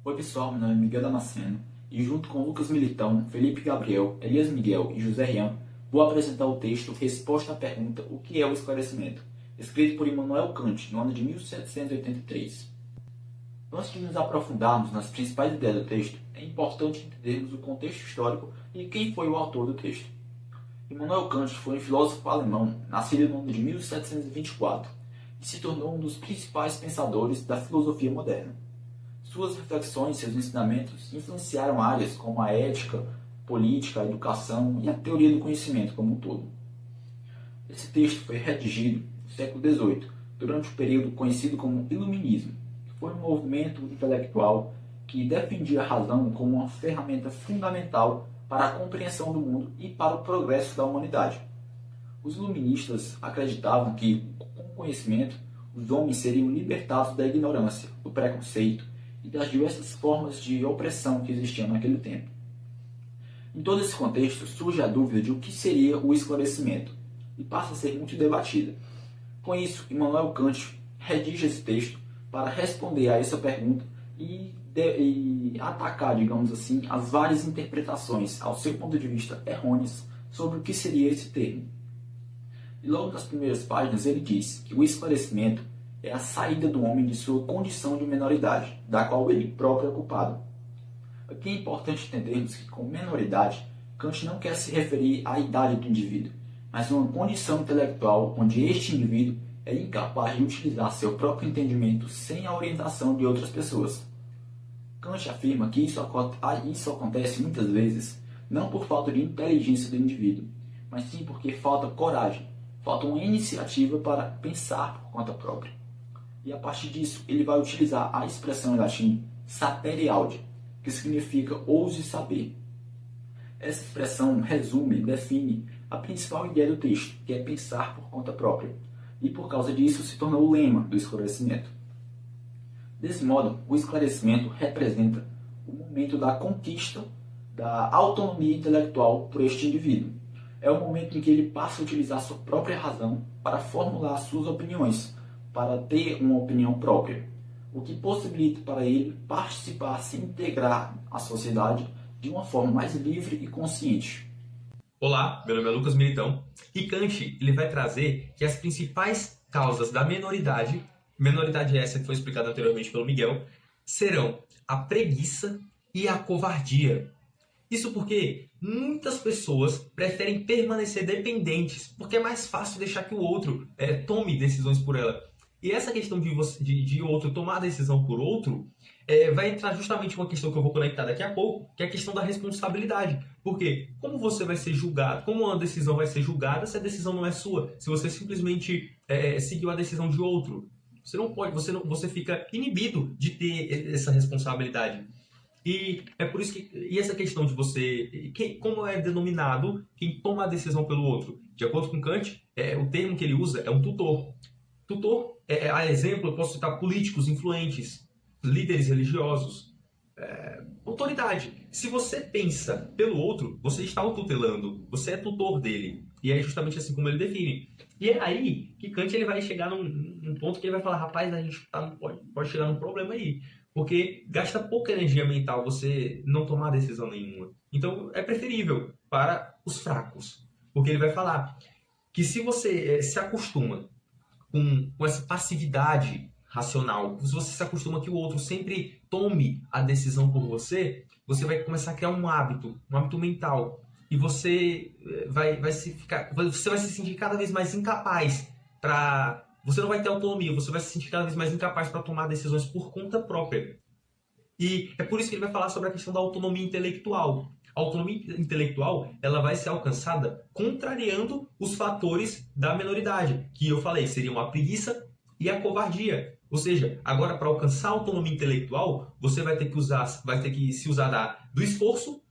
Oi pessoal, meu nome é Miguel Damasceno e junto com Lucas Militão, Felipe Gabriel, Elias Miguel e José Rian, vou apresentar o texto Resposta à Pergunta O que é o Esclarecimento?, escrito por Immanuel Kant no ano de 1783. Antes de nos aprofundarmos nas principais ideias do texto, é importante entendermos o contexto histórico e quem foi o autor do texto. Immanuel Kant foi um filósofo alemão nascido no ano de 1724 e se tornou um dos principais pensadores da filosofia moderna. Suas reflexões e seus ensinamentos influenciaram áreas como a ética, política, a educação e a teoria do conhecimento como um todo. Esse texto foi redigido no século XVIII, durante o período conhecido como Iluminismo, que foi um movimento intelectual que defendia a razão como uma ferramenta fundamental para a compreensão do mundo e para o progresso da humanidade. Os iluministas acreditavam que, com o conhecimento, os homens seriam libertados da ignorância, do preconceito e das diversas formas de opressão que existiam naquele tempo. Em todo esse contexto, surge a dúvida de o que seria o esclarecimento, e passa a ser muito debatida. Com isso, Immanuel Kant redige esse texto para responder a essa pergunta e atacar, digamos assim, as várias interpretações, ao seu ponto de vista, errôneas sobre o que seria esse termo. E logo nas primeiras páginas ele diz que o esclarecimento é a saída do homem de sua condição de menoridade, da qual ele próprio é culpado. Aqui é importante entendermos que com menoridade, Kant não quer se referir à idade do indivíduo, mas a uma condição intelectual onde este indivíduo é incapaz de utilizar seu próprio entendimento sem a orientação de outras pessoas. Kant afirma que isso acontece muitas vezes não por falta de inteligência do indivíduo, mas sim porque falta coragem, falta uma iniciativa para pensar por conta própria. E a partir disso, ele vai utilizar a expressão em latim sapere aude, que significa ouse saber. Essa expressão resume e define a principal ideia do texto, que é pensar por conta própria, e por causa disso se tornou o lema do esclarecimento. Desse modo, o esclarecimento representa o momento da conquista da autonomia intelectual por este indivíduo. É o momento em que ele passa a utilizar sua própria razão para formular suas opiniões, para ter uma opinião própria, o que possibilita para ele participar, se integrar à sociedade de uma forma mais livre e consciente. Olá, meu nome é Lucas Militão e Kant ele vai trazer que as principais causas da menoridade essa que foi explicada anteriormente pelo Miguel, serão a preguiça e a covardia. Isso porque muitas pessoas preferem permanecer dependentes, porque é mais fácil deixar que o outro tome decisões por ela. E essa questão de outro tomar a decisão por outro vai entrar justamente uma questão que eu vou conectar daqui a pouco, que é a questão da responsabilidade. Porque como você vai ser julgado, como uma decisão vai ser julgada se a decisão não é sua, se você simplesmente seguiu a decisão de outro? Você não pode, você fica inibido de ter essa responsabilidade. E é por isso que e essa questão de você, como é denominado quem toma a decisão pelo outro? De acordo com Kant, o termo que ele usa é um tutor. Tutor, a exemplo, eu posso citar políticos influentes, líderes religiosos, autoridade. Se você pensa pelo outro, você está o tutelando, você é tutor dele. E é justamente assim como ele define. E é aí que Kant ele vai chegar num ponto que ele vai falar, rapaz, a gente pode chegar num problema aí. Porque gasta pouca energia mental você não tomar decisão nenhuma. Então é preferível para os fracos. Porque ele vai falar que se você se acostuma com essa passividade racional, se você se acostuma que o outro sempre tome a decisão por você, você vai começar a criar um hábito mental. E você você vai se sentir cada vez mais incapaz para. Você não vai ter autonomia, você vai se sentir cada vez mais incapaz para tomar decisões por conta própria. E é por isso que ele vai falar sobre a questão da autonomia intelectual. A autonomia intelectual ela vai ser alcançada contrariando os fatores da menoridade, que eu falei, seriam a preguiça e a covardia. Ou seja, agora para alcançar a autonomia intelectual, você vai ter que se usar do esforço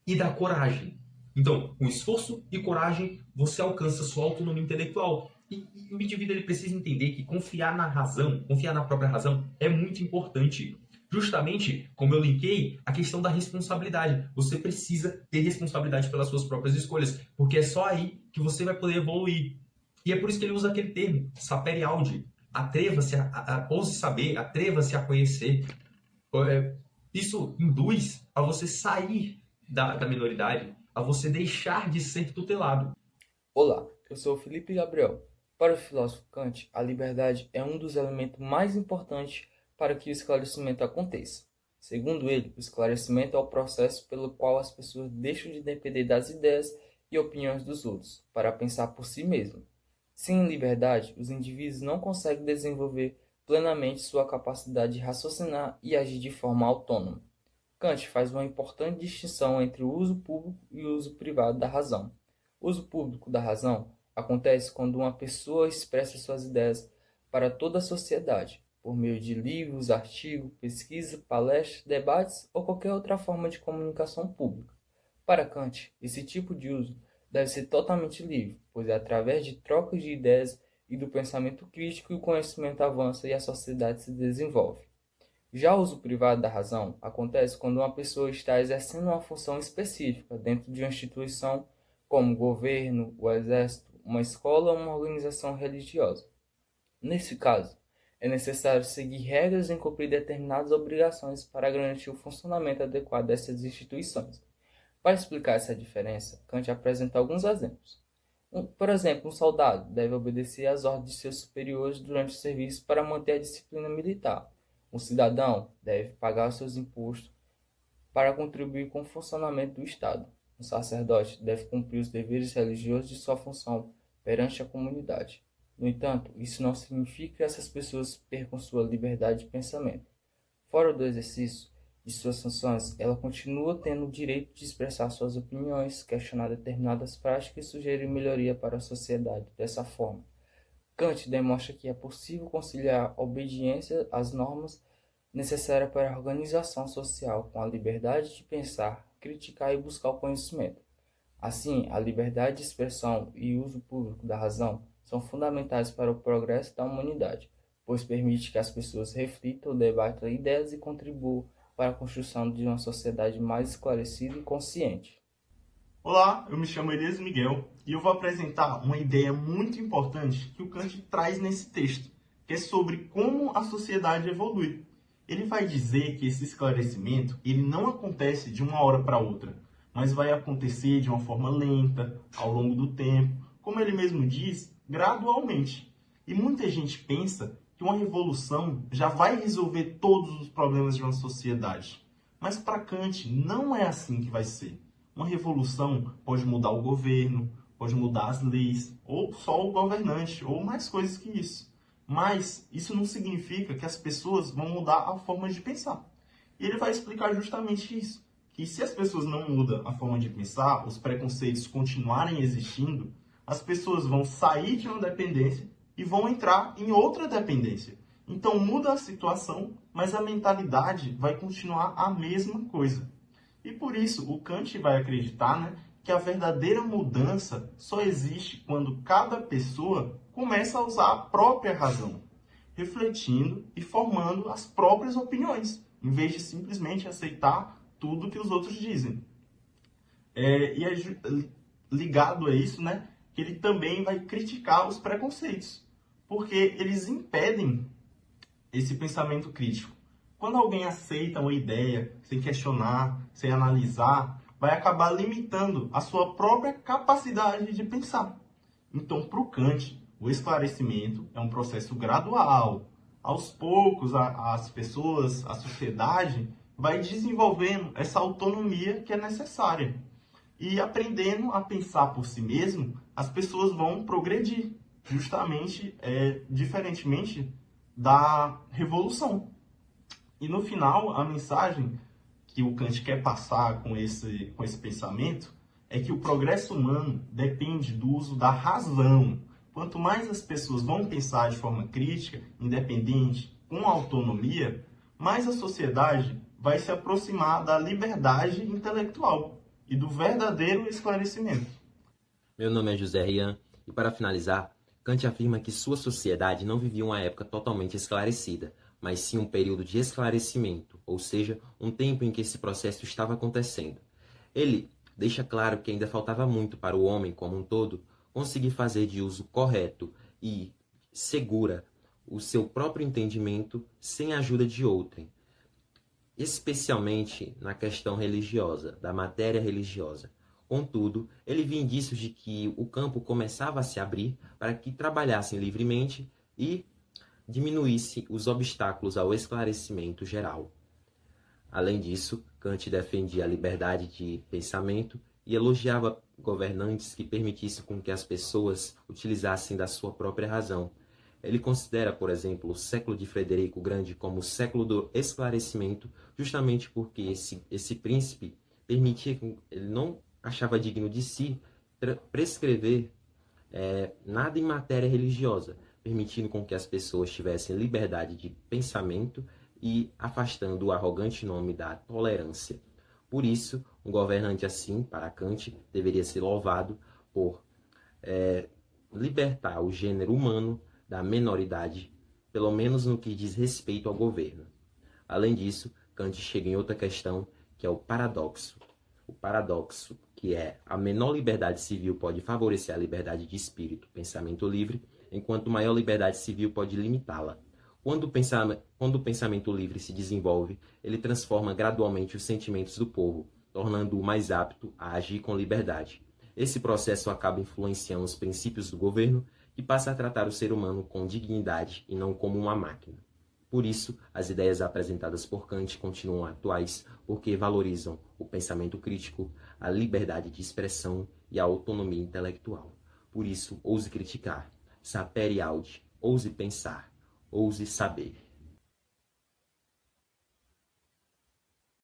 e da coragem. Então, com esforço e coragem, você alcança sua autonomia intelectual. E o indivíduo ele precisa entender que confiar na razão, confiar na própria razão, é muito importante. Justamente, como eu linkei, a questão da responsabilidade. Você precisa ter responsabilidade pelas suas próprias escolhas, porque é só aí que você vai poder evoluir. E é por isso que ele usa aquele termo, sapere aude. Atreva-se ouse saber, atreva-se a conhecer. Isso induz a você sair da minoridade, a você deixar de ser tutelado. Olá, eu sou o Felipe Gabriel. Para o filósofo Kant, a liberdade é um dos elementos mais importantes para que o esclarecimento aconteça. Segundo ele, o esclarecimento é o processo pelo qual as pessoas deixam de depender das ideias e opiniões dos outros para pensar por si mesmos. Sem liberdade, os indivíduos não conseguem desenvolver plenamente sua capacidade de raciocinar e agir de forma autônoma. Kant faz uma importante distinção entre o uso público e o uso privado da razão. O uso público da razão acontece quando uma pessoa expressa suas ideias para toda a sociedade, por meio de livros, artigos, pesquisas, palestras, debates ou qualquer outra forma de comunicação pública. Para Kant, esse tipo de uso deve ser totalmente livre, pois é através de trocas de ideias e do pensamento crítico que o conhecimento avança e a sociedade se desenvolve. Já o uso privado da razão acontece quando uma pessoa está exercendo uma função específica dentro de uma instituição, como o governo, o exército, uma escola ou uma organização religiosa. Nesse caso, é necessário seguir regras e cumprir determinadas obrigações para garantir o funcionamento adequado dessas instituições. Para explicar essa diferença, Kant apresenta alguns exemplos. Por exemplo, um soldado deve obedecer às ordens de seus superiores durante o serviço para manter a disciplina militar. Um cidadão deve pagar os seus impostos para contribuir com o funcionamento do Estado. Um sacerdote deve cumprir os deveres religiosos de sua função perante a comunidade. No entanto, isso não significa que essas pessoas percam sua liberdade de pensamento. Fora do exercício de suas funções, ela continua tendo o direito de expressar suas opiniões, questionar determinadas práticas e sugerir melhoria para a sociedade. Dessa forma, Kant demonstra que é possível conciliar a obediência às normas necessárias para a organização social com a liberdade de pensar, criticar e buscar o conhecimento. Assim, a liberdade de expressão e uso público da razão são fundamentais para o progresso da humanidade, pois permite que as pessoas reflitam, debatam ideias e contribuam para a construção de uma sociedade mais esclarecida e consciente. Olá, eu me chamo Elias Miguel e eu vou apresentar uma ideia muito importante que o Kant traz nesse texto, que é sobre como a sociedade evolui. Ele vai dizer que esse esclarecimento ele não acontece de uma hora para outra, mas vai acontecer de uma forma lenta, ao longo do tempo, como ele mesmo diz, gradualmente. E muita gente pensa que uma revolução já vai resolver todos os problemas de uma sociedade. Mas para Kant não é assim que vai ser. Uma revolução pode mudar o governo, pode mudar as leis, ou só o governante, ou mais coisas que isso. Mas isso não significa que as pessoas vão mudar a forma de pensar. E ele vai explicar justamente isso. Que se as pessoas não mudam a forma de pensar, os preconceitos continuarem existindo, as pessoas vão sair de uma dependência e vão entrar em outra dependência. Então muda a situação, mas a mentalidade vai continuar a mesma coisa. E por isso o Kant vai acreditar, que a verdadeira mudança só existe quando cada pessoa começa a usar a própria razão, refletindo e formando as próprias opiniões, em vez de simplesmente aceitar tudo que os outros dizem. E é ligado a isso, que ele também vai criticar os preconceitos, porque eles impedem esse pensamento crítico. Quando alguém aceita uma ideia sem questionar, sem analisar, vai acabar limitando a sua própria capacidade de pensar. Então, para o Kant, o esclarecimento é um processo gradual. Aos poucos, as pessoas, a sociedade, vai desenvolvendo essa autonomia que é necessária. E aprendendo a pensar por si mesmo, as pessoas vão progredir, justamente, diferentemente da revolução. E no final, a mensagem que o Kant quer passar com esse pensamento é que o progresso humano depende do uso da razão. Quanto mais as pessoas vão pensar de forma crítica, independente, com autonomia, mais a sociedade vai se aproximar da liberdade intelectual e do verdadeiro esclarecimento. Meu nome é José Rian e, para finalizar, Kant afirma que sua sociedade não vivia uma época totalmente esclarecida, mas sim um período de esclarecimento, ou seja, um tempo em que esse processo estava acontecendo. Ele deixa claro que ainda faltava muito para o homem como um todo conseguir fazer de uso correto e segura o seu próprio entendimento sem a ajuda de outrem. especialmente na questão religiosa, da matéria religiosa. Contudo, ele viu indícios de que o campo começava a se abrir para que trabalhassem livremente e diminuísse os obstáculos ao esclarecimento geral. Além disso, Kant defendia a liberdade de pensamento e elogiava governantes que permitissem com que as pessoas utilizassem da sua própria razão. Ele considera, por exemplo, o século de Frederico o Grande como o século do esclarecimento, justamente porque esse príncipe permitia, ele não achava digno de si prescrever nada em matéria religiosa, permitindo com que as pessoas tivessem liberdade de pensamento e afastando o arrogante nome da tolerância. Por isso, um governante assim, para Kant, deveria ser louvado por libertar o gênero humano da menoridade, pelo menos no que diz respeito ao governo. Além disso, Kant chega em outra questão, que é o paradoxo. O paradoxo, que é a menor liberdade civil pode favorecer a liberdade de espírito, pensamento livre, enquanto maior liberdade civil pode limitá-la. Quando o pensamento livre se desenvolve, ele transforma gradualmente os sentimentos do povo, tornando-o mais apto a agir com liberdade. Esse processo acaba influenciando os princípios do governo e passa a tratar o ser humano com dignidade e não como uma máquina. Por isso, as ideias apresentadas por Kant continuam atuais porque valorizam o pensamento crítico, a liberdade de expressão e a autonomia intelectual. Por isso, ouse criticar, sapere aude, ouse pensar, ouse saber.